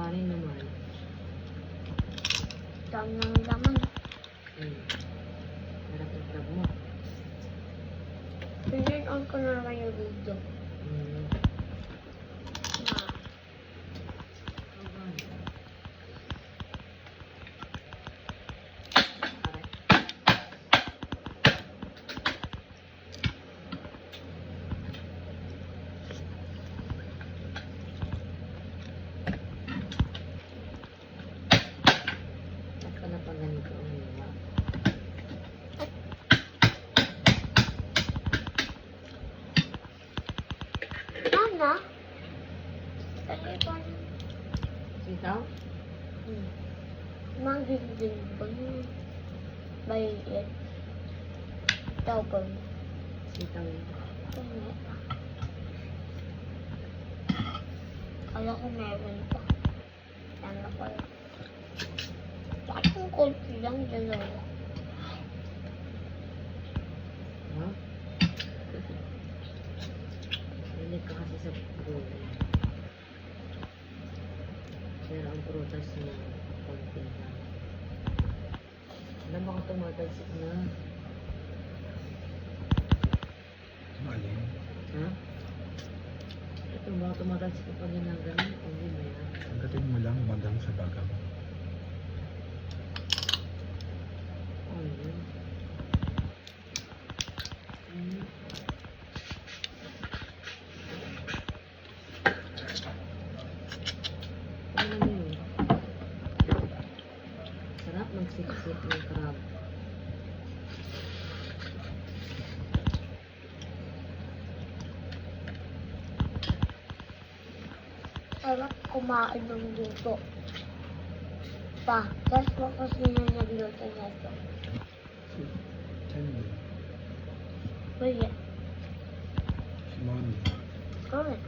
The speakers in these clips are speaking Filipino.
kanin naman. Dami ng laman. Harap ang crab mo. Pinag-on ko na naman yung video. Mana? Telepon. Sitaw? Magiging ba yun? Bayit. Tawag. Sitaw. Kala ko meron pa. Sana pala. Bakit ang kulti lang dalawa? Ha? Hilig ka kasi sa prutas. Pero ang prutas mo, konti lang. Alam mo ka tumatalsik na. Alin? Ha? Ito ba tumatalsik ka pa rin ng ganun? Hindi ba yan? Pagdating mo lang, magang sa bagang. Oh, yun. Ano yun? Sarap magsiksik ng crab. Sarap kumain ng luto. Pa, guess mo kung sino nagluto na ito? Saan yun? Wait. Si Mami. Correct.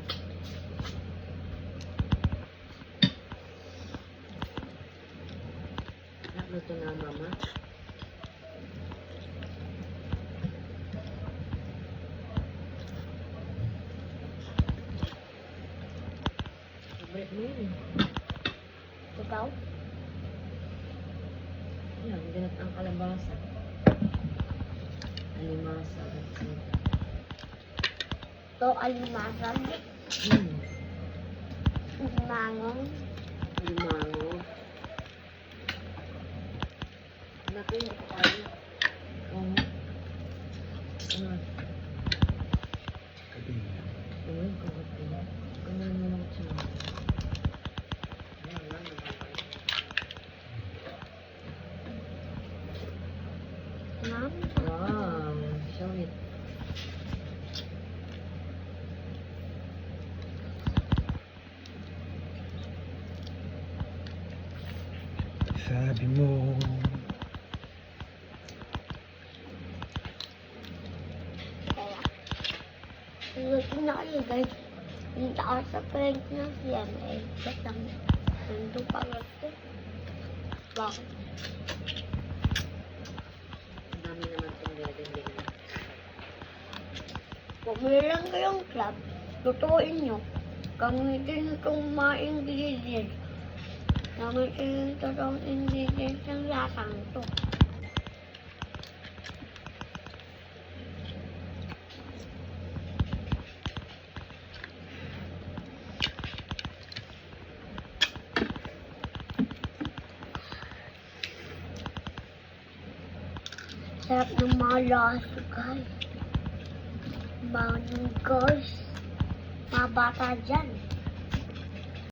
Nagluto na mama. Favorite mo yun eh. Ikaw? Yan, ganat ang kalabasa. Alimasa. Ito, alimasag. Mangong. Limango. Naku yung kapayo. Oo. Ano? Kating yan. Oo, kapayo. Ano mo lang siya? Ma'am? Wow, show it. Sabi mo. Kaya. Luto na kayo guys. Hindi ako sa prank na siya. May batang nandun pa ito. Bakit? Ang dami naman itong dinadinding. Bumili lang kayong club. Tutuin nyo. Gamitin itong mga ingredients. Gamitin yung totoong ingredients ng lasang ito. Sarap ng mga laso guys. Mga guys. Mga bata dyan.